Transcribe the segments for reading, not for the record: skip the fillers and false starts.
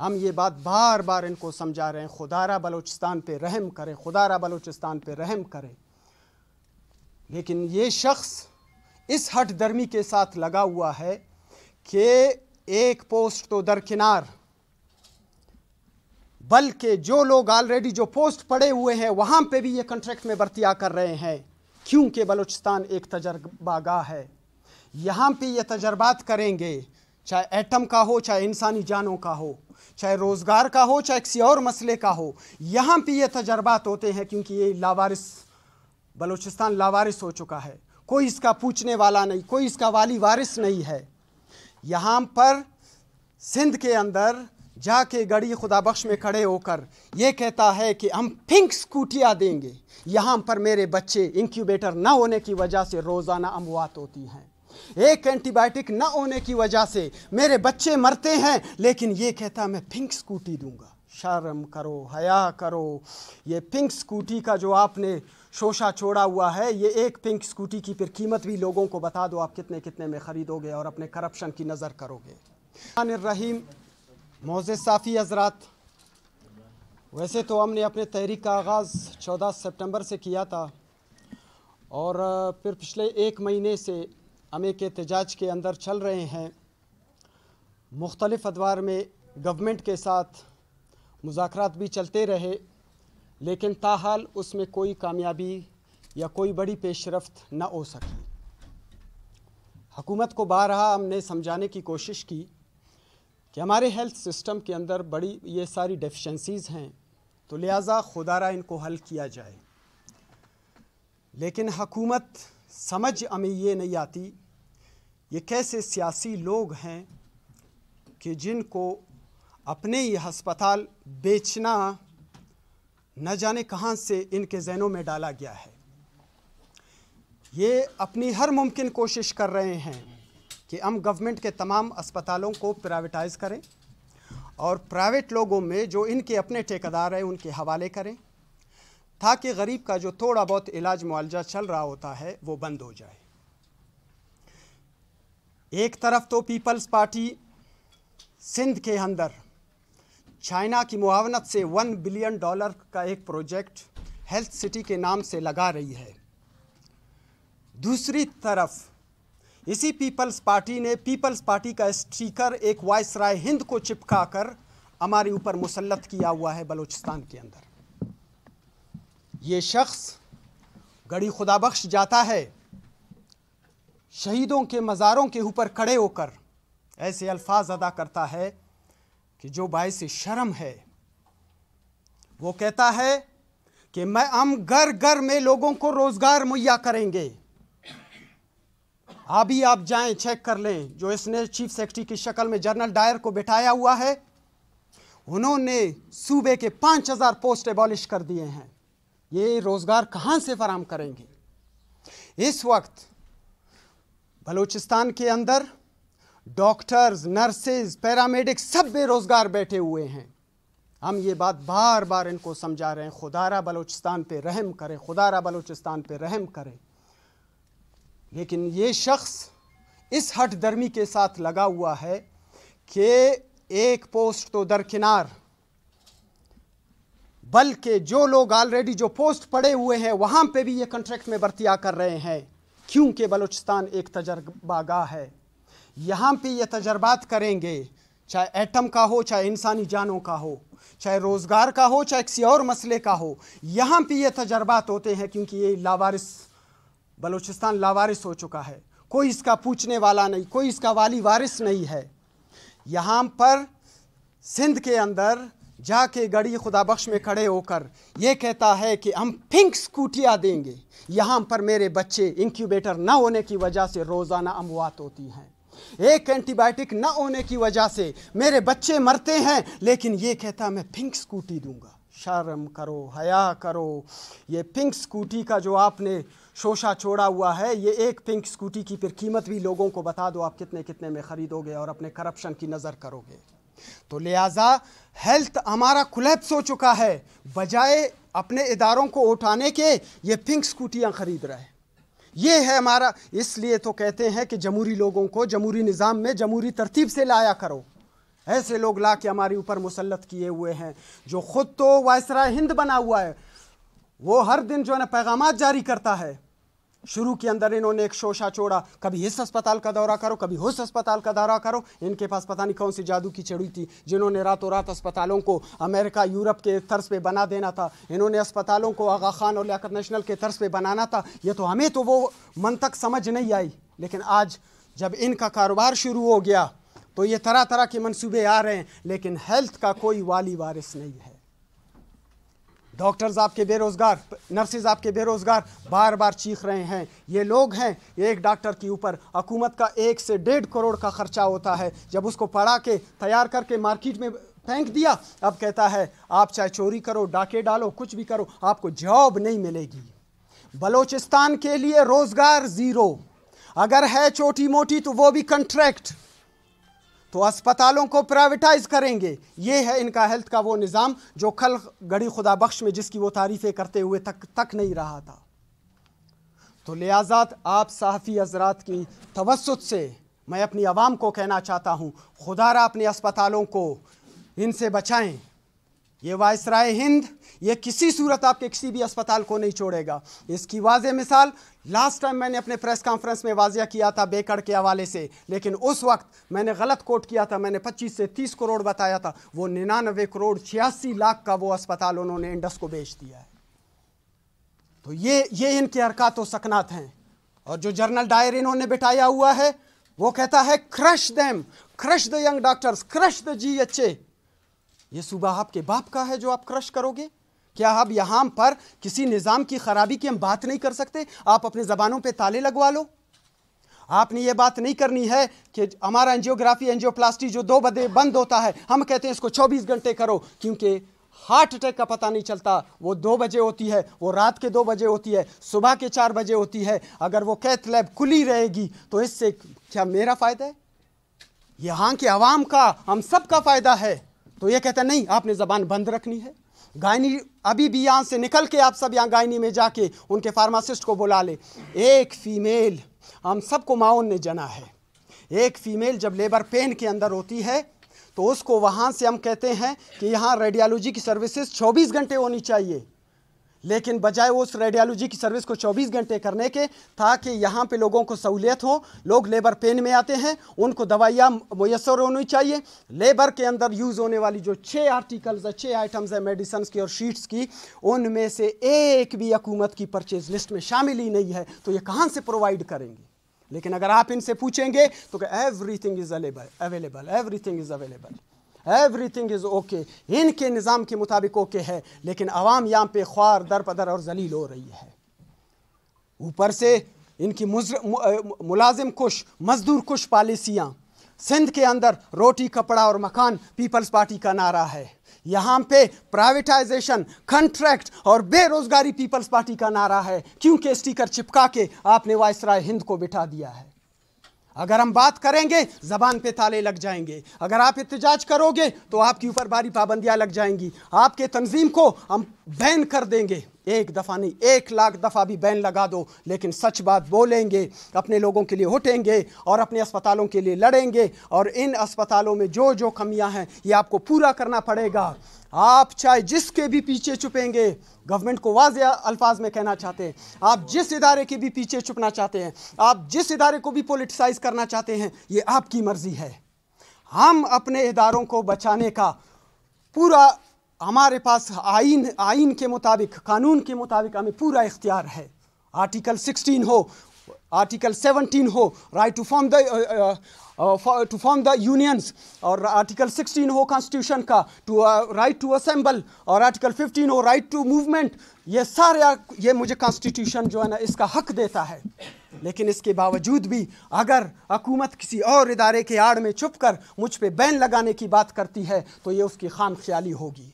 हम ये बात बार बार इनको समझा रहे हैं, खुदारा बलूचिस्तान पे रहम करें, खुदारा बलूचिस्तान पे रहम करें। लेकिन ये शख्स इस हट दर्मी के साथ लगा हुआ है कि एक पोस्ट तो दरकिनार, बल्कि जो लोग ऑलरेडी जो पोस्ट पड़े हुए हैं वहाँ पे भी ये कॉन्ट्रैक्ट में भर्तियाँ कर रहे हैं, क्योंकि बलूचिस्तान एक तजर्बागाह है। यहाँ पे ये तजर्बात करेंगे, चाहे एटम का हो, चाहे इंसानी जानों का हो, चाहे रोज़गार का हो, चाहे किसी और मसले का हो, यहाँ पे ये तजर्बात होते हैं, क्योंकि ये लावारिस, बलूचिस्तान लावारिस हो चुका है। कोई इसका पूछने वाला नहीं, कोई इसका वाली वारिस नहीं है। यहाँ पर सिंध के अंदर जाके गड़ी खुदा बख्श में खड़े होकर ये कहता है कि हम पिंक स्कूटियाँ देंगे। यहाँ पर मेरे बच्चे इंक्यूबेटर न होने की वजह से रोज़ाना अमवात होती हैं, एक एंटीबायोटिक न होने की वजह से मेरे बच्चे मरते हैं, लेकिन ये कहता मैं पिंक स्कूटी दूंगा। शर्म करो, हया करो। ये पिंक स्कूटी का जो आपने शोशा छोड़ा हुआ है, ये एक पिंक स्कूटी की फिर कीमत भी लोगों को बता दो आप कितने कितने में ख़रीदोगे और अपने करप्शन की नज़र करोगे। रहीम मोज़ेज़ साफ़ी हज़रात, वैसे तो हमने अपने तहरीक का आगाज़ 14 सितंबर से किया था और फिर पिछले एक महीने से हम एक एहतजाज के अंदर चल रहे हैं। मुख्तलिफ़ अदवार में गवर्नमेंट के साथ मुज़ाकरात भी चलते रहे, लेकिन ताहाल उसमें कोई कामयाबी या कोई बड़ी पेशरफ्त न हो सकी। हुकूमत को बारहा हमने समझाने की कोशिश की कि हमारे हेल्थ सिस्टम के अंदर बड़ी ये सारी डेफिशिएंसीज़ हैं, तो लिहाजा खुदारा इनको हल किया जाए। लेकिन हुकूमत समझ हमें ये नहीं आती, ये कैसे सियासी लोग हैं कि जिनको अपने ही हस्पताल बेचना न जाने कहाँ से इनके ज़हनों में डाला गया है। ये अपनी हर मुमकिन कोशिश कर रहे हैं कि हम गवर्नमेंट के तमाम अस्पतालों को प्राइवेटाइज़ करें और प्राइवेट लोगों में जो इनके अपने ठेकेदार हैं उनके हवाले करें, ताकि गरीब का जो थोड़ा बहुत इलाज मुआवजा चल रहा होता है वो बंद हो जाए। एक तरफ तो पीपल्स पार्टी सिंध के अंदर चाइना की मुआवनत से $1 बिलियन का एक प्रोजेक्ट हेल्थ सिटी के नाम से लगा रही है। दूसरी तरफ इसी पीपल्स पार्टी ने पीपल्स पार्टी का स्टिकर एक वायसराय हिंद को चिपका कर हमारे ऊपर मुसल्लत किया हुआ है बलूचिस्तान के अंदर। ये शख्स गड़ी खुदा बख्श जाता है, शहीदों के मज़ारों के ऊपर खड़े होकर ऐसे अल्फाज अदा करता है कि जो बाइस शर्म है। वो कहता है कि हम घर घर में लोगों को रोज़गार मुहैया करेंगे। अभी आप जाएं चेक कर लें, जो इसने चीफ सेक्रेटरी की शक्ल में जनरल डायर को बिठाया हुआ है, उन्होंने सूबे के 5000 पोस्ट एबॉलिश कर दिए हैं। ये रोज़गार कहाँ से फराहम करेंगे? इस वक्त बलूचिस्तान के अंदर डॉक्टर्स, नर्सेज, पैरामेडिक्स सब बेरोज़गार बैठे हुए हैं। हम ये बात बार बार इनको समझा रहे हैं, खुदारा बलूचिस्तान पे रहम करें, खुदारा बलूचिस्तान पे रहम करें। लेकिन ये शख्स इस हट दर्मी के साथ लगा हुआ है कि एक पोस्ट तो दरकिनार, बल्कि जो लोग ऑलरेडी जो पोस्ट पड़े हुए हैं वहाँ पे भी ये कॉन्ट्रैक्ट में भर्तियाँ कर रहे हैं, क्योंकि बलूचिस्तान एक तजर्बागाह है। यहाँ पे ये तजर्बात करेंगे, चाहे एटम का हो, चाहे इंसानी जानों का हो, चाहे रोज़गार का हो, चाहे किसी और मसले का हो, यहाँ पे ये तजर्बात होते हैं, क्योंकि ये लावारिस, बलूचिस्तान लावारिस हो चुका है। कोई इसका पूछने वाला नहीं, कोई इसका वाली वारिस नहीं है। यहाँ पर सिंध के अंदर जाके गड़ी खुदा बख्श में खड़े होकर ये कहता है कि हम पिंक स्कूटियाँ देंगे। यहाँ पर मेरे बच्चे इंक्यूबेटर न होने की वजह से रोज़ाना अमवात होती हैं, एक एंटीबायोटिक न होने की वजह से मेरे बच्चे मरते हैं, लेकिन ये कहता मैं पिंक स्कूटी दूंगा। शर्म करो, हया करो। ये पिंक स्कूटी का जो आपने शोशा छोड़ा हुआ है, ये एक पिंक स्कूटी की फिर कीमत भी लोगों को बता दो आप कितने कितने में ख़रीदोगे और अपने करप्शन की नज़र करोगे। तो लिहाजा हेल्थ हमारा कोलैप्स हो चुका है, बजाय अपने इदारों को उठाने के ये पिंक स्कूटियाँ ख़रीद रहे हैं। ये है हमारा, इसलिए तो कहते हैं कि जमहूरी लोगों को जमहूरी निज़ाम में जमहूरी तरतीब से लाया करो। ऐसे लोग ला के हमारे ऊपर मुसल्लत किए हुए हैं, जो खुद तो वायसराय हिंद बना हुआ है। वो हर दिन जो है ना पैगामात जारी करता है। शुरू के अंदर इन्होंने एक शोशा छोड़ा, कभी इस अस्पताल का दौरा करो, कभी उस अस्पताल का दौरा करो। इनके पास पता नहीं कौन सी जादू की चिड़ी थी जिन्होंने रातों रात अस्पतालों को अमेरिका यूरोप के तर्ज पे बना देना था। इन्होंने अस्पतालों को आगा खान और लियाकत नेशनल के तर्ज पे बनाना था। ये तो हमें तो वो मंतक समझ नहीं आई, लेकिन आज जब इनका कारोबार शुरू हो गया तो ये तरह तरह के मंसूबे आ रहे हैं, लेकिन हेल्थ का कोई वाली वारिस नहीं है। डॉक्टर्स आपके बेरोज़गार, नर्सेज आपके बेरोज़गार बार बार चीख रहे हैं। ये लोग हैं, एक डॉक्टर के ऊपर हुकूमत का 1 से 1.5 करोड़ का ख़र्चा होता है। जब उसको पढ़ा के तैयार करके मार्केट में फेंक दिया, अब कहता है आप चाहे चोरी करो, डाके डालो, कुछ भी करो, आपको जॉब नहीं मिलेगी। बलोचिस्तान के लिए रोज़गार ज़ीरो, अगर है छोटी मोटी तो वो भी कंट्रैक्ट। तो अस्पतालों को प्राइवेटाइज करेंगे। ये है इनका हेल्थ का वो निज़ाम जो कल गड़ी खुदा बख्श में जिसकी वो तारीफ़ें करते हुए तक नहीं रहा था। तो लिहाजा आप सहाफ़ी हज़रात की तवस्सुत से मैं अपनी आवाम को कहना चाहता हूँ, खुदारा अपने अस्पतालों को इनसे बचाएं। ये वायसराय हिंद ये किसी सूरत आपके किसी भी अस्पताल को नहीं छोड़ेगा। इसकी वाज़ेह मिसाल लास्ट टाइम मैंने अपने प्रेस कॉन्फ्रेंस में वाज़िया किया था बेकड़ के हवाले से, लेकिन उस वक्त मैंने गलत कोट किया था। मैंने 25 से 30 करोड़ बताया था, वो 99 करोड़ 86 लाख का वो अस्पताल उन्होंने इंडस को बेच दिया है। तो ये इनके हरकत व सकनात हैं। और जो जर्नल डायर इन्होंने बिठाया हुआ है वो कहता है crush them, crush the young doctors, crush the GHA। ये सूबा आपके बाप का है जो आप क्रश करोगे? क्या अब यहाँ पर किसी निज़ाम की ख़राबी की हम बात नहीं कर सकते? आप अपने ज़बानों पे ताले लगवा लो। आपने ये बात नहीं करनी है कि हमारा एंजियोग्राफी एंजियोप्लास्टी जो 2 बजे बंद होता है, हम कहते हैं इसको 24 घंटे करो, क्योंकि हार्ट अटैक का पता नहीं चलता। वो 2 बजे होती है, वो रात के 2 बजे होती है, सुबह के 4 बजे होती है। अगर वो कैथ लैब खुली रहेगी तो इससे क्या मेरा फ़ायदा है? यहाँ के अवाम का, हम सब का फ़ायदा है। तो ये कहता नहीं, आपने ज़बान बंद रखनी है। गायनी अभी भी यहाँ से निकल के आप सब यहाँ गायनी में जाके उनके फार्मासिस्ट को बुला ले। एक फ़ीमेल, हम सबको माओन ने जना है, एक फ़ीमेल जब लेबर पेन के अंदर होती है तो उसको वहाँ से हम कहते हैं कि यहाँ रेडियोलॉजी की सर्विसेज 24 घंटे होनी चाहिए, लेकिन बजाय उस रेडियोलॉजी की सर्विस को 24 घंटे करने के, ताकि यहाँ पे लोगों को सहूलियत हो, लोग लेबर पेन में आते हैं, उनको दवाइयाँ मुयस्सर होनी चाहिए। लेबर के अंदर यूज़ होने वाली जो 6 आर्टिकल्स है, 6 आइटम्स है मेडिसिन की और शीट्स की, उनमें से एक भी हुकूमत की परचेज लिस्ट में शामिल ही नहीं है। तो ये कहाँ से प्रोवाइड करेंगे? लेकिन अगर आप इनसे पूछेंगे तो कि everything is available, everything is available, everything is okay. इनके निज़ाम के मुताबिक ओके है, लेकिन आवाम यहाँ पे ख्वार दरपदर और जलील हो रही है। ऊपर से इनकी मुलाजिम कुश, मजदूर कुश पॉलिसियाँ। सिंध के अंदर रोटी कपड़ा और मकान पीपल्स पार्टी का नारा है, यहाँ पे प्राइवेटाइजेशन, कंट्रैक्ट और बेरोजगारी पीपल्स पार्टी का नारा है, क्योंकि स्टिकर चिपका के आपने वायसराय हिंद को बिठा दिया है। अगर हम बात करेंगे ज़बान पे ताले लग जाएंगे, अगर आप एहतजाज करोगे तो आपके ऊपर भारी पाबंदियां लग जाएंगी, आपके तंजीम को हम बैन कर देंगे। 1 दफ़ा नहीं, 1 लाख दफ़ा भी बैन लगा दो, लेकिन सच बात बोलेंगे, अपने लोगों के लिए उठेंगे और अपने अस्पतालों के लिए लड़ेंगे। और इन अस्पतालों में जो जो कमियां हैं ये आपको पूरा करना पड़ेगा। आप चाहे जिसके भी पीछे छुपेंगे, गवर्नमेंट को वाज़ेह अल्फाज में कहना चाहते हैं, आप जिस इदारे के भी पीछे छुपना चाहते हैं, आप जिस इदारे को भी पॉलिटिसाइज करना चाहते हैं, ये आपकी मर्ज़ी है। हम अपने इदारों को बचाने का पूरा, हमारे पास आइन के मुताबिक, कानून के मुताबिक हमें पूरा इख्तियार है। आर्टिकल 16 हो, आर्टिकल 17 हो, right to form the unions, और आर्टिकल 16 हो कॉन्स्टिट्यूशन का टू राइट टू असेंबल, और आर्टिकल 15 हो राइट टू मूवमेंट। ये सारे ये मुझे कॉन्स्टिट्यूशन जो है ना इसका हक देता है। लेकिन इसके बावजूद भी अगर हुकूमत किसी और इदारे के आड़ में छुप कर मुझ पे बैन लगाने की बात करती है तो ये उसकी खाम ख्याली होगी।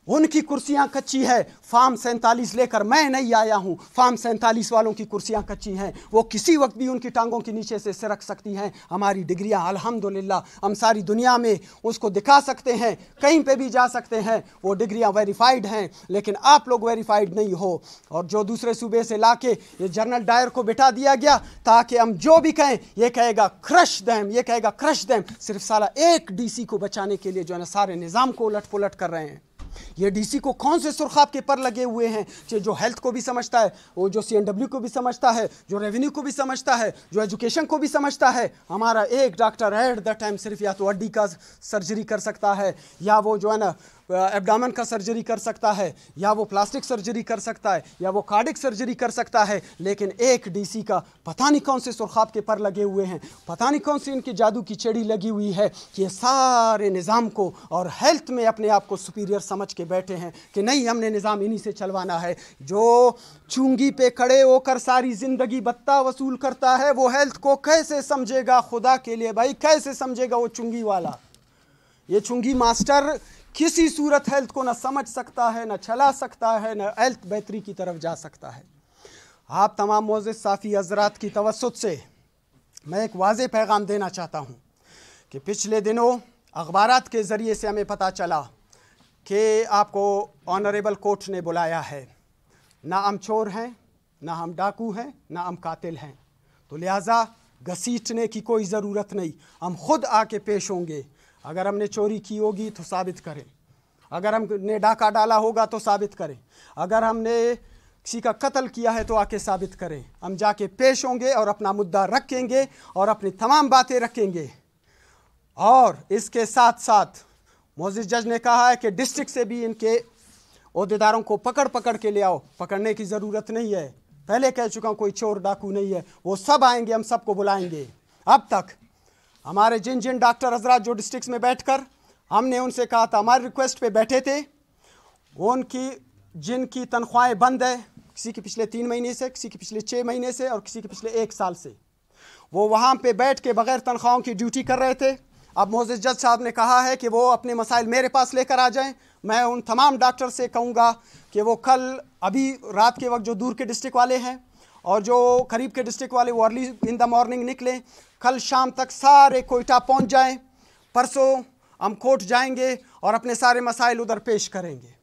उनकी कुर्सियां कच्ची है। फार्म 47 लेकर मैं नहीं आया हूं, फार्म 47 वालों की कुर्सियां कच्ची हैं, वो किसी वक्त भी उनकी टांगों के नीचे से सिरक सकती हैं। हमारी डिग्रियां अल्हम्दुलिल्लाह हम सारी दुनिया में उसको दिखा सकते हैं, कहीं पे भी जा सकते हैं, वो डिग्रियां वेरीफाइड हैं। लेकिन आप लोग वेरीफाइड नहीं हो, और जो दूसरे सूबे से लाके ये जनरल डायर को बिठा दिया गया ताकि हम जो भी कहें ये कहेगा क्रश देम, ये कहेगा क्रश देम। सिर्फ साला एक डीसी को बचाने के लिए जो है ना सारे निज़ाम को उलट पुलट कर रहे हैं। ये डीसी को कौन से सुरखाब के पर लगे हुए हैं, जो हेल्थ को भी समझता है, वो जो CNW को भी समझता है, जो रेवेन्यू को भी समझता है, जो एजुकेशन को भी समझता है। हमारा एक डॉक्टर एट द टाइम सिर्फ या तो हड्डी का सर्जरी कर सकता है, या वो जो है ना एब्डामन का सर्जरी कर सकता है, या वो प्लास्टिक सर्जरी कर सकता है, या वो कार्डिक सर्जरी कर सकता है। लेकिन एक डीसी का पता नहीं कौन से सुरखाब के पर लगे हुए हैं, पता नहीं कौन सी इनकी जादू की चेड़ी लगी हुई है कि ये सारे निज़ाम को और हेल्थ में अपने आप को सुपीरियर समझ के बैठे हैं कि नहीं हमने निज़ाम इन्हीं से चलवाना है। जो चुंगी पे खड़े होकर सारी ज़िंदगी बत्ता वसूल करता है वो हेल्थ को कैसे समझेगा? खुदा के लिए भाई कैसे समझेगा वो चुंगी वाला? ये चुंगी मास्टर किसी सूरत हेल्थ को न समझ सकता है, न चला सकता है, न हेल्थ बेहतरी की तरफ जा सकता है। आप तमाम मोअज़्ज़िज़ साफ़ी हज़रात की तवस्सुत से मैं एक वाज़ेह पैगाम देना चाहता हूँ कि पिछले दिनों अखबारात के ज़रिए से हमें पता चला कि आपको ऑनरेबल कोर्ट ने बुलाया है। ना हम चोर हैं, ना हम डाकू हैं, ना हम कातिल हैं, तो लिहाजा घसीटने की कोई ज़रूरत नहीं, हम खुद आके पेश होंगे। अगर हमने चोरी की होगी तो साबित करें, अगर हमने डाका डाला होगा तो साबित करें, अगर हमने किसी का कत्ल किया है तो आके साबित करें। हम जाके पेश होंगे और अपना मुद्दा रखेंगे और अपनी तमाम बातें रखेंगे। और इसके साथ साथ मोअज़्ज़िज़ जज ने कहा है कि डिस्ट्रिक्ट से भी इनके ओहदेदारों को पकड़ के ले आओ। पकड़ने की ज़रूरत नहीं है, पहले कह चुका हूँ कोई चोर डाकू नहीं है, वो सब आएंगे, हम सबको बुलाएंगे। अब तक हमारे जिन डॉक्टर हजरात जो डिस्ट्रिक्ट में बैठकर हमने उनसे कहा था, हमारी रिक्वेस्ट पे बैठे थे, उनकी जिनकी तनख्वाहें बंद है, किसी की पिछले 3 महीने से, किसी की पिछले 6 महीने से और किसी के पिछले 1 साल से, वो वहाँ पे बैठ के बग़ैर तनख्वाहों की ड्यूटी कर रहे थे। अब मोअज़्ज़िज़ जज साहब ने कहा है कि वो अपने मसाइल मेरे पास लेकर आ जाएं। मैं उन तमाम डॉक्टर से कहूँगा कि वो कल अभी रात के वक्त जो दूर के डिस्ट्रिक्ट वाले हैं और जो करीब के डिस्ट्रिक्ट वाले वो अर्ली इन द मॉर्निंग निकलें, कल शाम तक सारे कोयटा पहुंच जाएं। परसों हम कोर्ट जाएंगे और अपने सारे मसाइल उधर पेश करेंगे।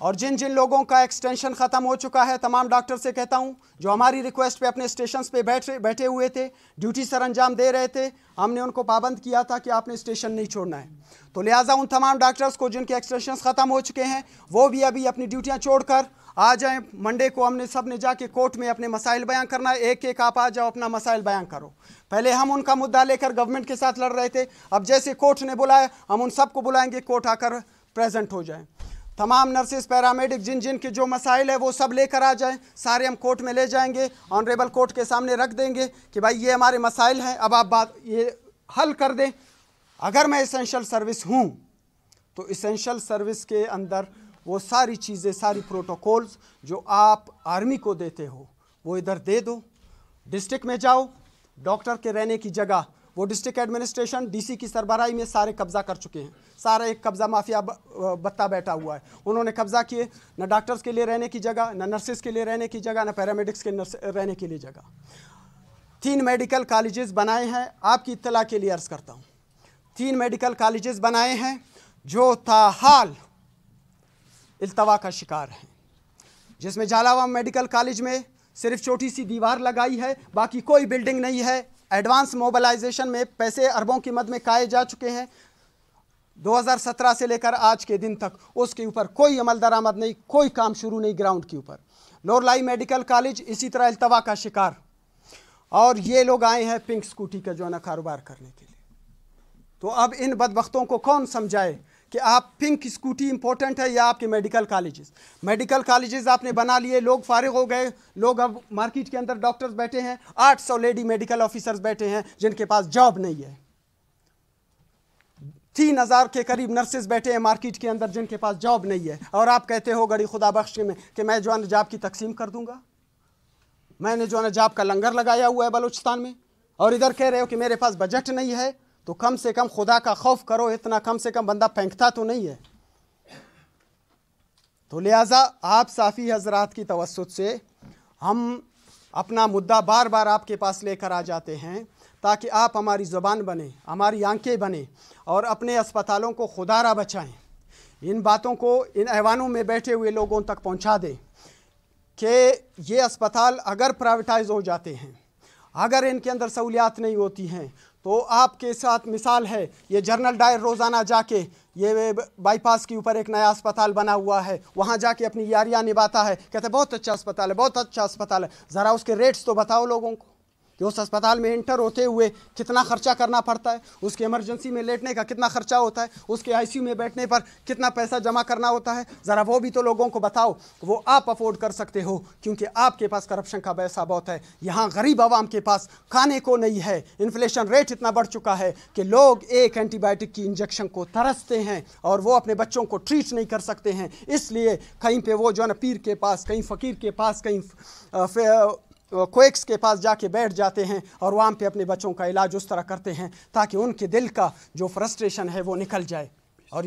और जिन लोगों का एक्सटेंशन ख़त्म हो चुका है, तमाम डॉक्टर से कहता हूं जो हमारी रिक्वेस्ट पे अपने स्टेशंस पे बैठे हुए थे, ड्यूटी सर अंजाम दे रहे थे, हमने उनको पाबंद किया था कि आपने स्टेशन नहीं छोड़ना है। तो लिहाजा उन तमाम डॉक्टर्स को जिनके एक्सटेंशन ख़त्म हो चुके हैं वो भी अभी अपनी ड्यूटियाँ छोड़कर आ जाएं। मंडे को हमने सब ने जाके कोर्ट में अपने मसाइल बयां करना है। एक एक आप आ जाओ, अपना मसाइल बयां करो। पहले हम उनका मुद्दा लेकर गवर्नमेंट के साथ लड़ रहे थे, अब जैसे कोर्ट ने बुलाया हम उन सबको बुलाएंगे, कोर्ट आकर प्रेजेंट हो जाएं। तमाम नर्सेस, पैरामेडिक जिन के जो मसाइल है वो सब लेकर आ जाएं, सारे हम कोर्ट में ले जाएंगे, ऑनरेबल कोर्ट के सामने रख देंगे कि भाई ये हमारे मसाइल हैं, अब आप बात ये हल कर दें। अगर मैं इसेंशियल सर्विस हूँ तो इसेंशियल सर्विस के अंदर वो सारी चीज़ें, सारी प्रोटोकॉल्स जो आप आर्मी को देते हो वो इधर दे दो। डिस्ट्रिक्ट में जाओ, डॉक्टर के रहने की जगह वो डिस्ट्रिक्ट एडमिनिस्ट्रेशन डीसी की सरबराही में सारे कब्जा कर चुके हैं। सारा एक कब्जा माफिया बत्ता बैठा हुआ है, उन्होंने कब्जा किए। न डॉक्टर्स के लिए रहने की जगह, न नर्सेस के लिए रहने की जगह, न पैरामेडिक्स के रहने के लिए जगह। 3 मेडिकल कॉलेजेस बनाए हैं, आपकी इत्तला के लिए अर्ज़ करता हूँ। 3 मेडिकल कॉलेजेस बनाए हैं जो ताहाल इल्तवा का शिकार हैं, जिसमें झालावाड़ मेडिकल कॉलेज में सिर्फ छोटी सी दीवार लगाई है, बाकी कोई बिल्डिंग नहीं है। एडवांस मोबिलाइजेशन में पैसे अरबों की मद में खाए जा चुके हैं। 2017 से लेकर आज के दिन तक उसके ऊपर कोई अमल दरामद नहीं, कोई काम शुरू नहीं ग्राउंड के ऊपर। लोरलाई मेडिकल कॉलेज इसी तरह इल्तवा का शिकार। और ये लोग आए हैं पिंक स्कूटी का जो है ना कारोबार करने के लिए। तो अब इन बदबख्तों को कौन समझाए कि आप पिंक स्कूटी इंपॉर्टेंट है या आपके मेडिकल कॉलेजेस? मेडिकल कॉलेजेस आपने बना लिए, लोग फारिग हो गए, लोग अब मार्केट के अंदर डॉक्टर्स बैठे हैं, 800 लेडी मेडिकल ऑफिसर्स बैठे हैं जिनके पास जॉब नहीं है। 3000 के करीब नर्सेज बैठे हैं मार्केट के अंदर जिनके पास जॉब नहीं है। और आप कहते हो गड़ी खुदा बख्श में कि मैं जो है जॉब की तकसीम कर दूंगा। मैंने जो है जॉब का लंगर लगाया हुआ है बलूचिस्तान में, और इधर कह रहे हो कि मेरे पास बजट नहीं है। तो कम से कम खुदा का खौफ करो, इतना कम से कम बंदा फेंकता तो नहीं है। तो लिहाजा आप साफ़ी हजरात की तवस्सुत से हम अपना मुद्दा बार बार आपके पास लेकर आ जाते हैं ताकि आप हमारी ज़ुबान बने, हमारी आंखें बने और अपने अस्पतालों को खुदारा बचाएं। इन बातों को इन ऐवानों में बैठे हुए लोगों तक पहुंचा दें कि ये अस्पताल अगर प्राइवेटाइज हो जाते हैं, अगर इनके अंदर सहूलियात नहीं होती हैं, तो आपके साथ मिसाल है, ये जनरल डायर रोज़ाना जाके ये बाईपास के ऊपर एक नया अस्पताल बना हुआ है, वहाँ जाके अपनी यारियाँ निभाता है, कहते हैं बहुत अच्छा अस्पताल है, बहुत अच्छा अस्पताल है। ज़रा उसके रेट्स तो बताओ लोगों को कि उस अस्पताल में इंटर होते हुए कितना खर्चा करना पड़ता है, उसके इमरजेंसी में लेटने का कितना खर्चा होता है, उसके आईसीयू में बैठने पर कितना पैसा जमा करना होता है। ज़रा वो भी तो लोगों को बताओ। वो आप अफोर्ड कर सकते हो क्योंकि आपके पास करप्शन का पैसा बहुत है। यहाँ गरीब आवाम के पास खाने को नहीं है। इन्फ्लेशन रेट इतना बढ़ चुका है कि लोग एक एंटीबायोटिक की इंजेक्शन को तरसते हैं और वो अपने बच्चों को ट्रीट नहीं कर सकते हैं। इसलिए कहीं पे वो जो है ना पीर के पास, कहीं फ़कीर के पास, कहीं कोएक्स के पास जाके बैठ जाते हैं और वहाँ पे अपने बच्चों का इलाज उस तरह करते हैं ताकि उनके दिल का जो फ्रस्ट्रेशन है वो निकल जाए। और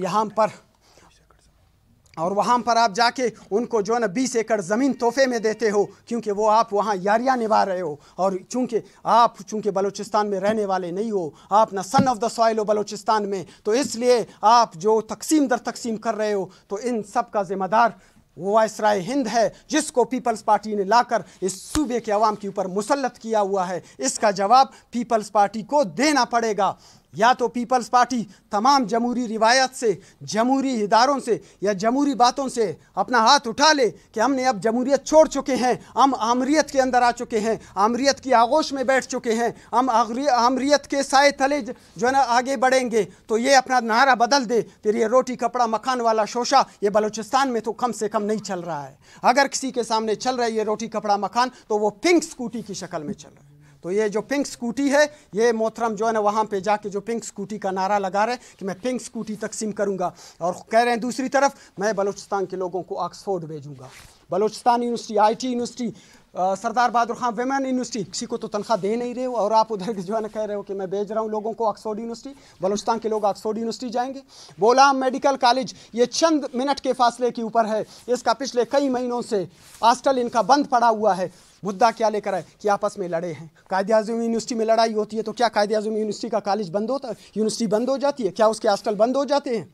वहाँ पर आप जाके उनको जो है ना 20 एकड़ ज़मीन तोहफे में देते हो क्योंकि वो आप वहाँ यारियाँ निभा रहे हो। और चूँकि बलूचिस्तान में रहने वाले नहीं हो, आप ना सन ऑफ द सॉइल हो बलूचिस्तान में, तो इसलिए आप जो तकसीम दर तकसीम कर रहे हो, तो इन सब का ज़िम्मेदार वो वायसराय हिंद है जिसको पीपल्स पार्टी ने लाकर इस सूबे के अवाम के ऊपर मुसल्लत किया हुआ है। इसका जवाब पीपल्स पार्टी को देना पड़ेगा। या तो पीपल्स पार्टी तमाम जमहूरी रिवायत से, जमहूरी इदारों से या जमहूरी बातों से अपना हाथ उठा ले कि हमने अब जमहूरियत छोड़ चुके हैं, हम आमरियत के अंदर आ चुके हैं, आमरियत की आगोश में बैठ चुके हैं, हम आमरियत के साए तले जो है ना आगे बढ़ेंगे। तो ये अपना नारा बदल दे। फिर ये रोटी कपड़ा मकान वाला शोशा ये बलूचिस्तान में तो कम से कम नहीं चल रहा है। अगर किसी के सामने चल रहा है ये रोटी कपड़ा मकान, तो वो पिंक स्कूटी की शक्ल में चल रहा है। तो ये जो पिंक स्कूटी है, ये मोहतरम जो है ना वहाँ पे जाके जो पिंक स्कूटी का नारा लगा रहे हैं कि मैं पिंक स्कूटी तकसीम करूँगा, और कह रहे हैं दूसरी तरफ मैं बलूचिस्तान के लोगों को ऑक्सफोर्ड भेजूँगा। Balochistan university, IT university, Sardar Bahadur Khan women university, किसी को तो तनख्वाह दे नहीं रहे हो, और आप उधर जो है ना कह रहे हो कि मैं भेज रहा हूँ लोगों को ऑक्सफोर्ड यूनिवर्सिटी। बलूचिस्तान के लोग ऑक्सफोर्ड यूनिवर्सिटी जाएंगे। बोलाम मेडिकल कॉलेज ये चंद मिनट के फासले के ऊपर है, इसका पिछले कई महीनों से हॉस्टल इनका बंद पड़ा हुआ है। मुद्दा क्या लेकर आए कि आपस में लड़े हैं। कायद-ए-आज़म यूनिवर्सिटी में लड़ाई होती है तो क्या कायद-ए-आज़म यूनिवर्सिटी का कॉलेज बंद होता है, यूनिवर्सिटी बंद हो जाती है? क्या उसके हॉस्टल बंद हो जाते हैं?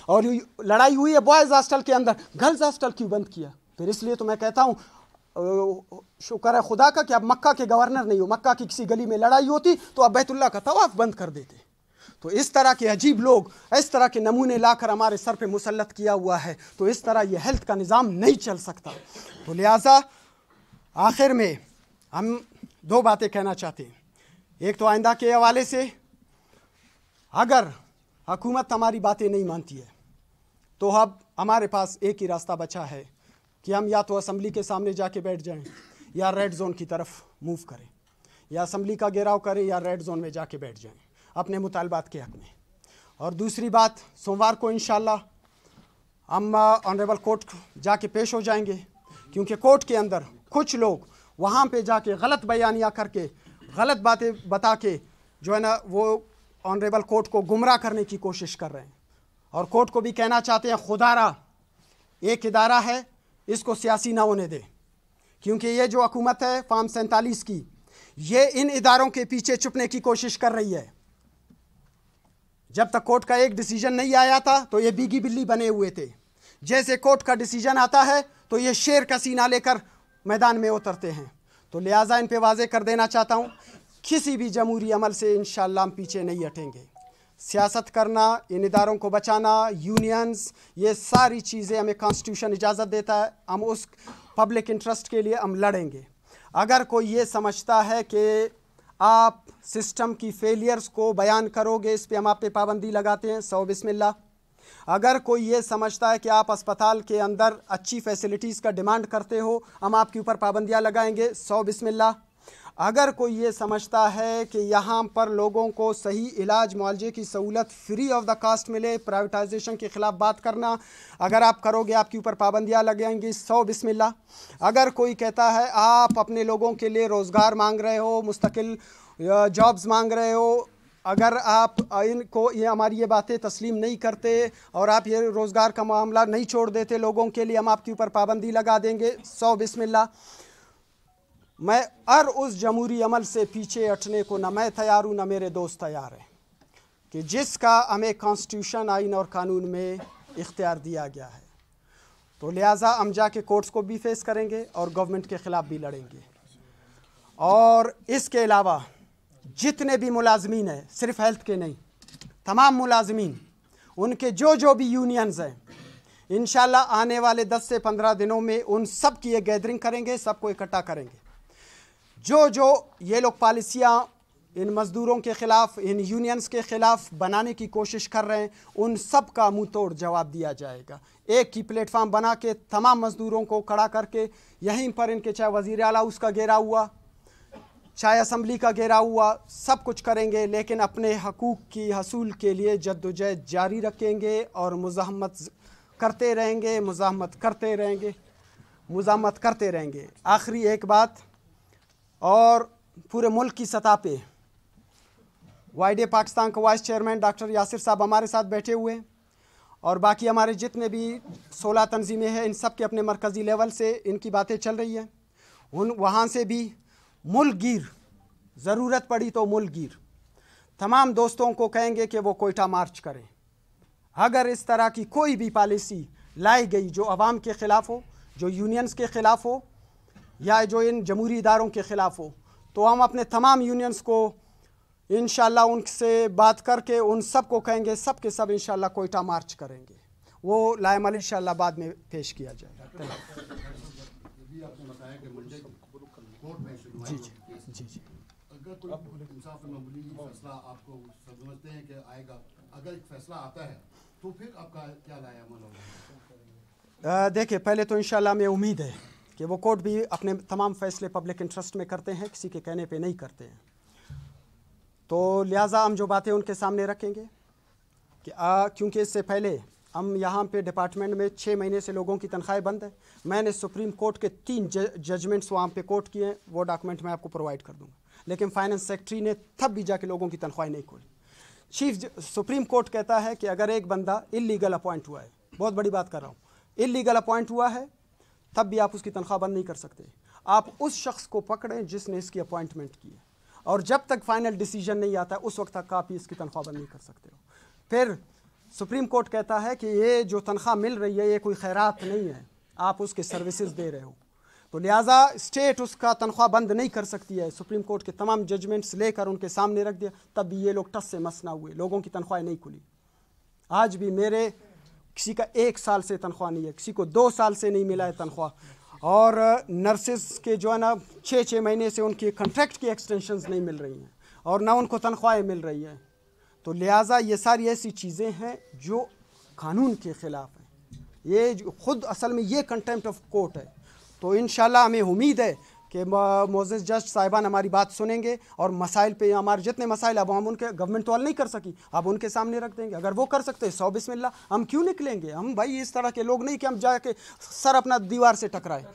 और लड़ाई हुई है बॉयज़ हॉस्टल के अंदर, गर्ल्स हॉस्टल क्यों बंद किया? फिर इसलिए तो मैं कहता हूँ शुक्र है खुदा का कि आप मक्का के गवर्नर नहीं हो। मक्का की किसी गली में लड़ाई होती तो आप बैतुल्लाह का तवाफ बंद कर देते। तो इस तरह के अजीब लोग इस तरह के नमूने लाकर हमारे सर पे मुसल्लत किया हुआ है, तो इस तरह ये हेल्थ का निज़ाम नहीं चल सकता। तो लिहाजा आखिर में हम दो बातें कहना चाहते हैं। एक तो आइंदा के हवाले से, अगर हुकूमत हमारी बातें नहीं मानती है तो अब हमारे पास एक ही रास्ता बचा है कि हम या तो असम्बली के सामने जाके बैठ जाएं या रेड जोन की तरफ मूव करें, या असम्बली का घेराव करें या रेड जोन में जाके बैठ जाएं अपने मुतालबात के हक़ में। और दूसरी बात, सोमवार को इंशाअल्लाह हम ऑनरेबल कोर्ट जाके पेश हो जाएंगे, क्योंकि कोर्ट के अंदर कुछ लोग वहाँ पे जाके गलत बयानियाँ करके, गलत बातें बता के जो है ना वो ऑनरेबल कोर्ट को गुमराह करने की कोशिश कर रहे हैं। और कोर्ट को भी कहना चाहते हैं खुदारा एक इदारा है, इसको सियासी ना होने दे, क्योंकि ये जो हुकूमत है फार्म 47 की, ये इन इदारों के पीछे छुपने की कोशिश कर रही है। जब तक कोर्ट का एक डिसीजन नहीं आया था तो ये बीगी बिल्ली बने हुए थे। जैसे कोर्ट का डिसीजन आता है तो ये शेर का सीना लेकर मैदान में उतरते हैं। तो लिहाजा इन पे वाज़े कर देना चाहता हूँ, किसी भी जमहूरी अमल से इंशाअल्लाह हम पीछे नहीं हटेंगे। सियासत करना, इन इदारों को बचाना, यूनियंस, ये सारी चीज़ें हमें कॉन्स्टिट्यूशन इजाज़त देता है। हम उस पब्लिक इंटरेस्ट के लिए हम लड़ेंगे। अगर कोई ये समझता है कि आप सिस्टम की फेलियर्स को बयान करोगे, इस पे हम आप पे पाबंदी लगाते हैं, सौ बिस्मिल्लाह। अगर कोई ये समझता है कि आप अस्पताल के अंदर अच्छी फैसिलिटीज़ का डिमांड करते हो, हम आपके ऊपर पाबंदियाँ लगाएंगे, सौ बिस्मिल्लाह। अगर कोई ये समझता है कि यहाँ पर लोगों को सही इलाज मुआलजे की सहूलत फ्री ऑफ द कास्ट मिले, प्राइवेटाइजेशन के ख़िलाफ़ बात करना, अगर आप करोगे आपके ऊपर पाबंदियाँ लगाएंगी, सौ बिस्मिल्लाह। अगर कोई कहता है आप अपने लोगों के लिए रोज़गार मांग रहे हो, मुस्तकिल जॉब्स मांग रहे हो, अगर आप इनको ये हमारी ये बातें तस्लीम नहीं करते और आप ये रोज़गार का मामला नहीं छोड़ देते लोगों के लिए, हम आपके ऊपर पाबंदी लगा देंगे। 100 बिस्मिल्लाह। मैं हर उस जमहूरी अमल से पीछे हटने को न मैं तैयार हूँ न मेरे दोस्त तैयार हैं कि जिसका हमें कॉन्स्टिट्यूशन, आइन और कानून में इख्तियार दिया गया है। तो लिहाजा हम जाके कोर्ट्स को भी फेस करेंगे और गवर्नमेंट के ख़िलाफ़ भी लड़ेंगे। और इसके अलावा जितने भी मुलाजमीन हैं, सिर्फ हेल्थ के नहीं, तमाम मुलाजमीन, उनके जो भी यूनियंस हैं, इंशाल्लाह आने वाले 10 से 15 दिनों में उन सब की ये गैदरिंग करेंगे, सबको इकट्ठा करेंगे। जो ये लोग पॉलिसियाँ इन मज़दूरों के ख़िलाफ़, इन यूनियंस के ख़िलाफ़ बनाने की कोशिश कर रहे हैं, उन सब का मुंह तोड़ जवाब दिया जाएगा। एक ही प्लेटफार्म बना के तमाम मज़दूरों को खड़ा करके यहीं पर इनके, चाहे वज़ीर आला उसका घेरा हुआ, चाहे असम्बली का घेरा हुआ, सब कुछ करेंगे, लेकिन अपने हकूक़ की हसूल के लिए जद्दोजहद जारी रखेंगे और मुज़ाहमत करते रहेंगे, मुज़ाहमत करते रहेंगे। आखिरी एक बात, और पूरे मुल्क की सतह पे वाइडे पाकिस्तान के वाइस चेयरमैन डॉक्टर यासिर साहब हमारे साथ बैठे हुए हैं, और बाकी हमारे जितने भी 16 तंजीमें हैं, इन सब के अपने मरकज़ी लेवल से इनकी बातें चल रही हैं। वहाँ से भी मुल्क गिर, ज़रूरत पड़ी तो मुल्क गिर, तमाम दोस्तों को कहेंगे कि वो कोयटा मार्च करें। अगर इस तरह की कोई भी पॉलिसी लाई गई जो अवाम के ख़िलाफ़ हो, जो यूनियंस के ख़िलाफ़ हो, या जो इन जमहूरी इदारों के ख़िलाफ़ हो, तो हम अपने तमाम यूनियंस को इंशाल्लाह उनसे बात करके उन सब को कहेंगे, सब के सब इंशाल्लाह कोयटा मार्च करेंगे। वो लाएमल इंशाल्लाह बाद में पेश किया जाएगा। जी जी जी जी। अगर कोई इंसाफ मामूली फैसला आपको समझते हैं कि आएगा, अगर एक फैसला आता है तो फिर आपका क्या लाएमल होगा? देखिए, पहले तो इंशाल्लाह हमें उम्मीद है कि वो कोर्ट भी अपने तमाम फैसले पब्लिक इंटरेस्ट में करते हैं, किसी के कहने पे नहीं करते हैं। तो लिहाजा हम जो बातें उनके सामने रखेंगे कि क्योंकि इससे पहले हम यहाँ पे डिपार्टमेंट में 6 महीने से लोगों की तनख्वाहें बंद है। मैंने सुप्रीम कोर्ट के 3 जजमेंट्स वहाँ पे कोर्ट किए हैं, वो डॉक्यूमेंट मैं आपको प्रोवाइड कर दूँगा। लेकिन फाइनेंस सेक्रेटरी ने तब भी जाके लोगों की तनख्वाहें नहीं खोली। सुप्रीम कोर्ट कहता है कि अगर एक बंदा इलीगल अपॉइंट हुआ है, बहुत बड़ी बात कर रहा हूँ, इलीगल अपॉइंट हुआ है, तब भी आप उसकी तनख्वाह बंद नहीं कर सकते। आप उस शख्स को पकड़ें जिसने इसकी अपॉइंटमेंट की है, और जब तक फाइनल डिसीजन नहीं आता उस वक्त तक आप इसकी तनख्वाह बंद नहीं कर सकते हो। फिर सुप्रीम कोर्ट कहता है कि ये जो तनख्वाह मिल रही है ये कोई खैरात नहीं है, आप उसके सर्विसेज दे रहे हो, तो लिहाजा स्टेट उसका तनख्वाह बंद नहीं कर सकती है। सुप्रीम कोर्ट के तमाम जजमेंट्स लेकर उनके सामने रख दिया, तब भी ये लोग टस से मस ना हुए, लोगों की तनख्वाहें नहीं खुली। आज भी मेरे किसी का 1 साल से तनख्वाह नहीं है, किसी को 2 साल से नहीं मिला है तनख्वाह, और नर्सेस के जो है ना 6-6 महीने से उनकी कॉन्ट्रैक्ट की एक्सटेंशंस नहीं मिल रही हैं, और ना उनको तनख्वाहें मिल रही हैं। तो लिहाजा ये सारी ऐसी चीज़ें हैं जो कानून के ख़िलाफ़ हैं। ये ख़ुद असल में ये कंटेम्प्ट ऑफ कोर्ट है। तो इंशाल्लाह हमें उम्मीद है कि मोअज़्ज़ज़ जज साहिबान हमारी बात सुनेंगे, और मसाइल पे हमारे जितने मसाइल अब हम उनके, गवर्नमेंट तो हल नहीं कर सकी, अब उनके सामने रख देंगे। अगर वो कर सकते हैं 100 बिस्मिल्लाह, हम क्यों निकलेंगे? हम भाई इस तरह के लोग नहीं कि हम जाके सर अपना दीवार से टकराए।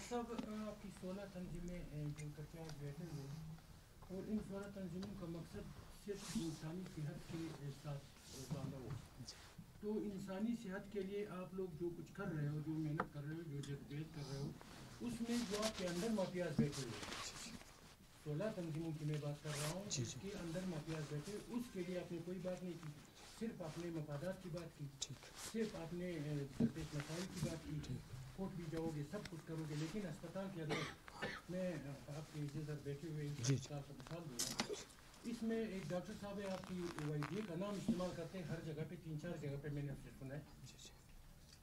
तो इंसानी सेहत के लिए आप लोग जो कुछ कर रहे हो, जो मेहनत कर रहे हो, जो जद्दोजहद कर रहे हो, उसमें जो आपके अंदर माफियाज बैठे हुए, 16 तंजीमों की मैं बात कर रहा हूँ, उसके अंदर माफियाज बैठे, उसके लिए आपने कोई बात नहीं की, सिर्फ आपने मफादात की बात की, सिर्फ आपने दरपेश मसाइल की बात की। कोर्ट भी जाओगे, सब कुछ करोगे, लेकिन अस्पताल के अंदर मैं आपके इधर बैठे हुए मिसाल दूँगा। इसमें एक डॉक्टर साहब है, आपकी वाइडी का नाम इस्तेमाल करते हैं हर जगह पे, 3-4 जगह पे मैंने उससे सुना है,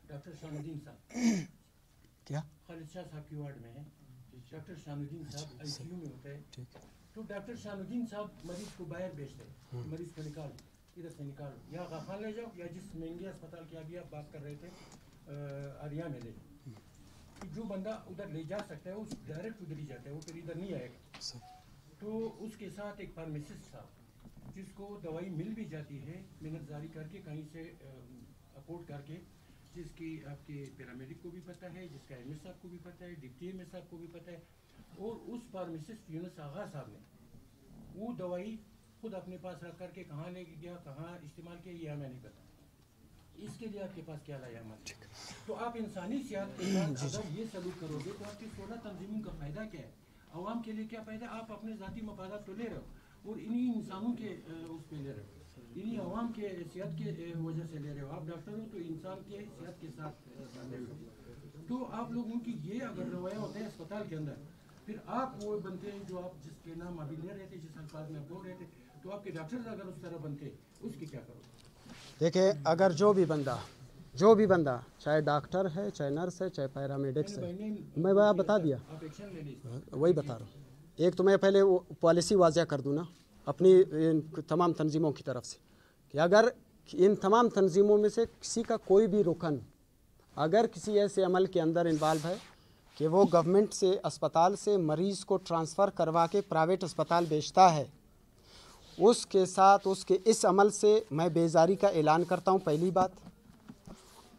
डॉक्टर शानुद्दीन साहब। क्या खालिद शाह साहब की वार्ड में है, डॉक्टर शानुद्दीन साहब ICU में होता है। तो डॉक्टर शानुद्दीन साहब मरीज को बाहर भेजते हैं, मरीज को निकालो, इधर से निकालो, या खान ले जाओ, या जिस महंगे अस्पताल की अभी आप बात कर रहे थे आरिया में ले जाओ। जो बंदा उधर ले जा सकता है वो डायरेक्ट उधर ही जाता है, वो फिर इधर नहीं आएगा। तो उसके साथ एक फार्मासिस्ट था जिसको दवाई मिल भी जाती है मिन्नत जारी करके, कहीं से अपोर्ट करके, जिसकी आपके पैरामेडिक को भी पता है, जिसका MS साहब को भी पता है, डिप्टी MS साहब को भी पता है। और उस फार्मासिस्ट यूनुस आगा साहब ने वो दवाई खुद अपने पास रख करके कहाँ लेके गया, कहाँ इस्तेमाल किया, ये हमें नहीं पता। इसके लिए आपके पास क्या लाया हमारे? तो आप इंसानी सेहत के साथ अगर ये सलूक करोगे तो आपकी 16 तंजीमों का फ़ायदा क्या है, आवाम के लिए क्या फ़ायदा? आप अपने ज़ाती मफादात तो ले रहे हो और इन्हीं इंसानों के उस पर ले रहे हो, इन्हीं आवाम के सेहत के वजह से ले रहे हो। आप डॉक्टर हो तो इंसान के सेहत के साथ ले रहे हो। तो आप लोगों की ये अगर रवैया होता है अस्पताल के अंदर, फिर आप वो बनते हैं जो आप जिसके नाम अभी ले रहे थे, जिस अल्फाज में बोल रहे थे, तो आपके डॉक्टर अगर उस तरह बनते उसकी क्या करोगे? देखिए, अगर जो भी बंदा चाहे डॉक्टर है, चाहे नर्स है, चाहे पैरामेडिक्स है, मैं बता दिया, वही बता रहा हूँ। एक तो मैं पहले वो पॉलिसी वाज़ह कर दूँ ना अपनी इन तमाम तंजीमों की तरफ से कि अगर इन तमाम तंजीमों में से किसी का कोई भी रुकन अगर किसी ऐसे अमल के अंदर इन्वॉल्व है कि वो गवर्नमेंट से अस्पताल से मरीज़ को ट्रांसफ़र करवा के प्राइवेट अस्पताल बेचता है, उसके साथ उसके इस अमल से मैं बेजारी का ऐलान करता हूँ, पहली बात।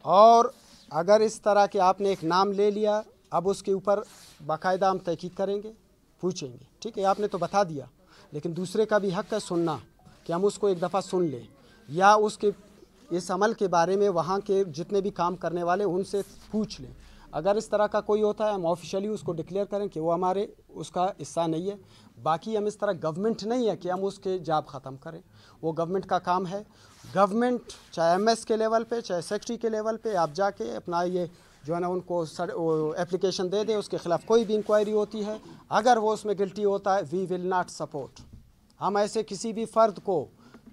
और अगर इस तरह के आपने एक नाम ले लिया, अब उसके ऊपर बाकायदा हम तहकीक करेंगे, पूछेंगे, ठीक है, आपने तो बता दिया, लेकिन दूसरे का भी हक़ है सुनना कि हम उसको एक दफ़ा सुन लें या उसके इस अमल के बारे में वहाँ के जितने भी काम करने वाले उनसे पूछ लें। अगर इस तरह का कोई होता है हम ऑफिशियली उसको डिक्लेयर करें कि वो हमारे उसका हिस्सा नहीं है। बाकी हम इस तरह गवर्नमेंट नहीं है कि हम उसके जॉब ख़त्म करें, वो गवर्नमेंट का काम है। गवर्नमेंट चाहे एमएस के लेवल पे चाहे सेक्रेटरी के लेवल पे आप जाके अपना ये जो है ना उनको एप्लीकेशन दे दे, उसके ख़िलाफ़ कोई भी इंक्वायरी होती है, अगर वो उसमें गिल्टी होता है वी विल नॉट सपोर्ट। हम ऐसे किसी भी फ़र्द को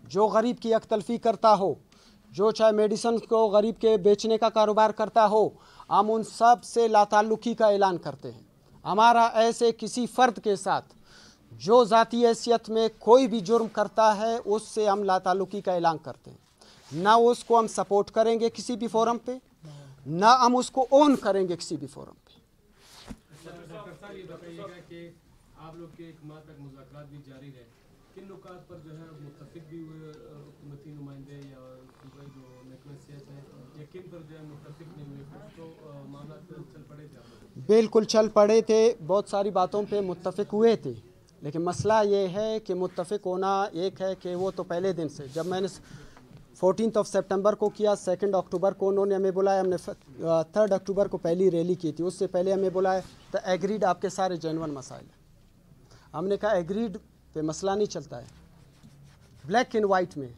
जो गरीब की अकतलफ़ी करता हो, जो चाहे मेडिसन को गरीब के बेचने का कारोबार करता हो, हम उन सब से लाताल्लुकी का ऐलान करते हैं। हमारा ऐसे किसी फ़र्द के साथ जो ज़ाती हैसियत में कोई भी जुर्म करता है उससे हम लाताल्लुकी का ऐलान करते हैं। ना उसको हम सपोर्ट करेंगे किसी भी फोरम पे, ना हम उसको ओन करेंगे किसी भी फोरम पे। डॉक्टर साहब ये बताइएगा कि आप लोग के एक माह तक मुज़ाकरात भी जारी रहे, किन नुकात पर जो है मुत्तफिक भी हुए हुकूमती नुमाइंदे या सूबाई जो नेगोशिएट है, या किन पर जो है मुत्तफिक नहीं हुए? कुछ तो मामला चल पड़े थे? बिल्कुल चल पड़े थे, बहुत सारी बातों पे मुत्तफिक हुए थे, लेकिन मसला ये है कि मुत्तफिक होना एक है कि वो तो पहले दिन से जब मैंने 14 सितंबर को किया, 2 अक्टूबर को उन्होंने हमें बुलाया, हमने 3 अक्टूबर को पहली रैली की थी, उससे पहले हमें बुलाया तो एग्रीड आपके सारे जेन्युइन मसाइल हैं। हमने कहा एग्रीड पे मसला नहीं चलता है, ब्लैक एंड वाइट में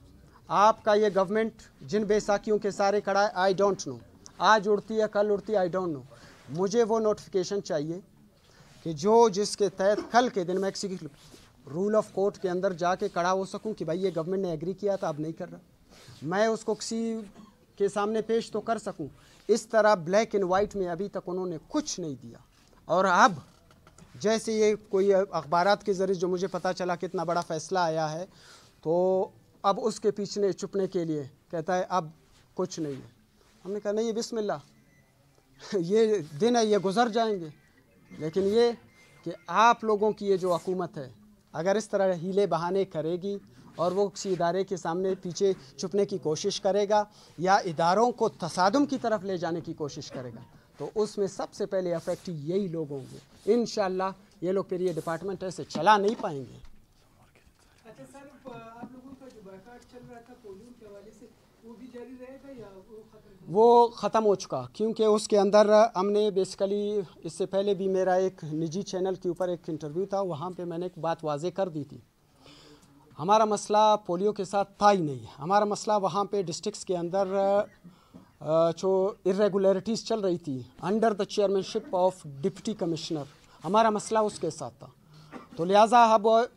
आपका ये गवर्नमेंट जिन बेसाखियों के सारे खड़ा है, आई डोंट नो आज उड़ती है कल उड़ती है, आई डोंट नो। मुझे वो नोटिफिकेशन चाहिए कि जो जिसके तहत कल के दिन मैं किसी रूल ऑफ कोर्ट के अंदर जाके खड़ा हो सकूं कि भाई ये गवर्नमेंट ने एग्री किया था अब नहीं कर रहा, मैं उसको किसी के सामने पेश तो कर सकूं। इस तरह ब्लैक एंड वाइट में अभी तक उन्होंने कुछ नहीं दिया। और अब जैसे ये कोई अखबारात के ज़रिए जो मुझे पता चला कि इतना बड़ा फ़ैसला आया है, तो अब उसके पीछे छुपने के लिए कहता है अब कुछ नहीं है। हमने कहा नहीं, ये बिस्मिल्लाह ये दिन है, ये गुज़र जाएंगे, लेकिन ये कि आप लोगों की ये जो हुकूमत है अगर इस तरह हीले बहाने करेगी और वो किसी इदारे के सामने पीछे छुपने की कोशिश करेगा या इदारों को तसादुम की तरफ ले जाने की कोशिश करेगा, तो उसमें सबसे पहले अफेक्ट यही लोग होंगे। इंशाअल्लाह ये लोग फिर ये डिपार्टमेंट ऐसे चला नहीं पाएंगे। अच्छा सर, आप लोगों का जो बायकाट चल रहा था पोलियो के हवाले से, वो भी जारी रहेगा या वो ख़त्म हो चुका? क्योंकि उसके अंदर हमने बेसिकली इससे पहले भी मेरा एक निजी चैनल के ऊपर एक इंटरव्यू था, वहाँ पे मैंने एक बात वाज़े कर दी थी। हमारा मसला पोलियो के साथ था ही नहीं। हमारा मसला वहाँ पे डिस्ट्रिक्ट्स के अंदर जो इरेगुलरिटीज़ चल रही थी under the chairmanship of deputy commissioner, हमारा मसला उसके साथ था। तो लिहाजा अब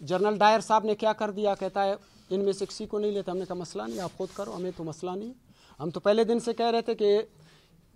जनरल डायर साहब ने क्या कर दिया, कहता है इनमें से किसी को नहीं लेता। हमने कहा मसला नहीं, आप खुद करो, हमें तो मसला नहीं। हम तो पहले दिन से कह रहे थे कि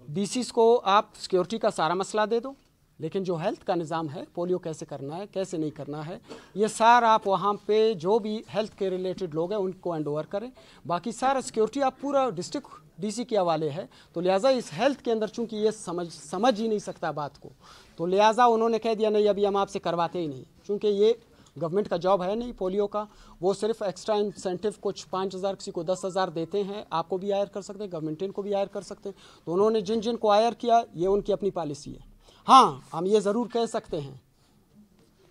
बीसीस को आप सिक्योरिटी का सारा मसला दे दो, लेकिन जो हेल्थ का निज़ाम है, पोलियो कैसे करना है कैसे नहीं करना है, ये सारा आप वहाँ पे जो भी हेल्थ के रिलेटेड लोग हैं उनको हैंड ओवर करें। बाकी सारा सिक्योरिटी आप पूरा डिस्ट्रिक्ट डीसी के हवाले है। तो लिहाजा इस हेल्थ के अंदर चूँकि ये समझ ही नहीं सकता बात को, तो लिहाजा उन्होंने कह दिया नहीं अभी हम आपसे करवाते ही नहीं, चूँकि ये गवर्नमेंट का जॉब है नहीं पोलियो का। वो सिर्फ एक्स्ट्रा इंसेंटिव कुछ 5,000 किसी को 10,000 देते हैं, आपको भी हायर कर सकते हैं, गवर्नमेंट इनको भी हायर कर सकते हैं। तो उन्होंने जिन जिन को हायर किया ये उनकी अपनी पॉलिसी है। हाँ, हम ये ज़रूर कह सकते हैं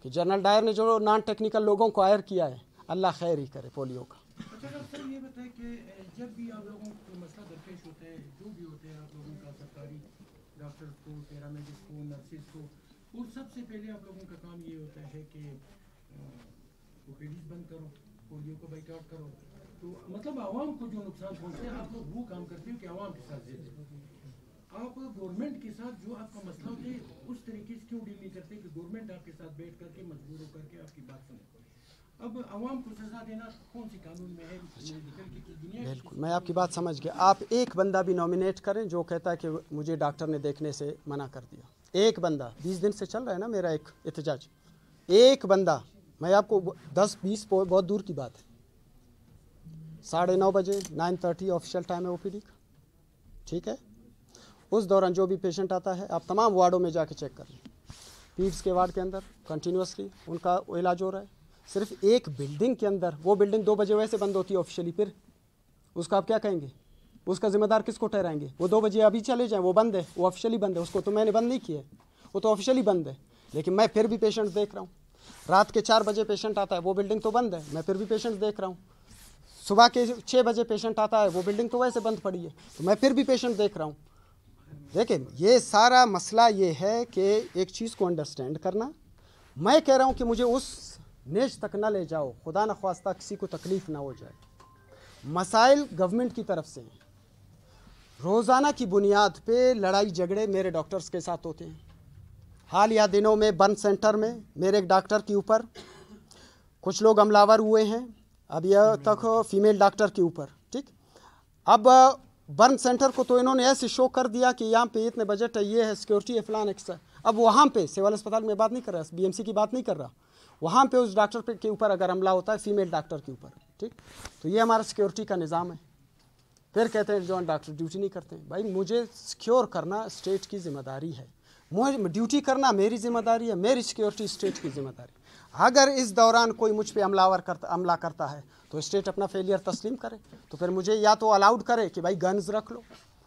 कि जनरल डायर ने जो नॉन टेक्निकल लोगों को हायर किया है, अल्लाह खैर ही करे पोलियो का। अच्छा सर ये बताएं कि जब भी आप लोगों को मसला दरपेश होता है, जो भी होते हैं आप लोगों का, सरकारी डॉक्टर्स को, पैरामेडिक्स को, नर्सिस को, और सबसे पहले आप लोगों का काम ये होता है कि ओपीडीज बंद करो, पोलियो को बाइकआउट करो। तो मतलब आवाम को जो नुकसान पहुँचते हैं आप लोग वो काम करते हो कि आवाम के साथ देते हो। आप गवर्नमेंट के साथ जो आपका मसला होता है उस तरीके से क्यों डील नहीं करते कि गवर्नमेंट आपके साथ बैठ करके मजबूर होकर के आपकी बात सुने? अब आवाम को सजा देना कौन सी कानून में है? बिल्कुल, मैं आपकी बात समझ गया। आप एक बंदा भी नॉमिनेट करें जो कहता है कि मुझे डॉक्टर ने देखने से मना कर दिया, एक बंदा, 20 दिन से चल रहा है ना मेरा एक एहतजाज, एक बंदा, मैं आपको 10-20 बहुत दूर की बात है, 9:30 बजे 9:30 ऑफिशियल टाइम है ओपीडी का, ठीक है। उस दौरान जो भी पेशेंट आता है आप तमाम वार्डों में जाके चेक कर लें, पीड्स के वार्ड के अंदर कंटिन्यूसली उनका इलाज हो रहा है। सिर्फ एक बिल्डिंग के अंदर, वो बिल्डिंग 2 बजे वैसे बंद होती है ऑफिशियली, फिर उसका आप क्या कहेंगे? उसका जिम्मेदार किसको ठहराएंगे? वो 2 बजे अभी चले जाएं, वो बंद है, वो ऑफिशियली बंद है, उसको तो मैंने बंद नहीं किया है, वो तो ऑफिशियली बंद है, लेकिन मैं फिर भी पेशेंट देख रहा हूँ। रात के 4 बजे पेशेंट आता है, वो बिल्डिंग तो बंद है, मैं फिर भी पेशेंट देख रहा हूँ। सुबह के 6 बजे पेशेंट आता है, वो बिल्डिंग तो वैसे बंद पड़ी है, तो मैं फिर भी पेशेंट देख रहा हूँ। देखिए ये सारा मसला ये है कि एक चीज़ को अंडरस्टैंड करना, मैं कह रहा हूँ कि मुझे उस नेज तक ना ले जाओ, खुदा न ख्वास्ता किसी को तकलीफ़ ना हो जाए। मसाइल गवर्नमेंट की तरफ से हैं, रोज़ाना की बुनियाद पे लड़ाई झगड़े मेरे डॉक्टर्स के साथ होते हैं। हालिया दिनों में बर्न सेंटर में मेरे एक डॉक्टर के ऊपर कुछ लोग हमलावर हुए हैं, अब यह तक फीमेल डॉक्टर के ऊपर, ठीक। अब बर्न सेंटर को तो इन्होंने ऐसे शो कर दिया कि यहाँ पे इतने बजट है, ये है, सिक्योरिटी है, फलान एक्स्ट्रा। अब वहाँ पे सिविल अस्पताल में बात नहीं कर रहा, बीएमसी की बात नहीं कर रहा, वहाँ पे उस डॉक्टर के ऊपर अगर हमला होता है, फीमेल डॉक्टर के ऊपर, ठीक, तो ये हमारा सिक्योरिटी का निज़ाम है। फिर कहते हैं जो डॉक्टर ड्यूटी नहीं करते। भाई मुझे सिक्योर करना स्टेट की जिम्मेदारी है, मुझे ड्यूटी करना मेरी जिम्मेदारी है, मेरी सिक्योरिटी स्टेट की जिम्मेदारी। अगर इस दौरान कोई मुझ पे हमला करता है तो स्टेट अपना फेलियर तस्लीम करे, तो फिर मुझे या तो अलाउड करे कि भाई गन्स रख लो,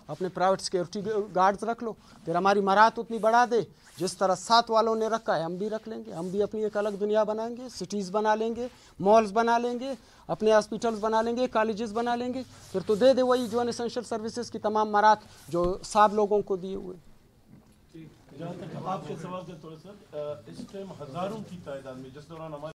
अपने प्राइवेट सिक्योरिटी गार्ड्स रख लो, फिर हमारी मराहत उतनी बढ़ा दे जिस तरह 7 वालों ने रखा है हम भी रख लेंगे, हम भी अपनी एक अलग दुनिया बनाएंगे, सिटीज़ बना लेंगे, मॉल्स बना लेंगे, अपने हॉस्पिटल्स बना लेंगे, कॉलेजेस बना लेंगे, फिर तो दे दे वही जो एसेंशियल सर्विसेज की तमाम मराहत जो सब लोगों को दिए हुए। जहाँ तक आपके सवाल के थोड़ा सा, इस टाइम हज़ारों की तादाद में जिस दौरान हमारे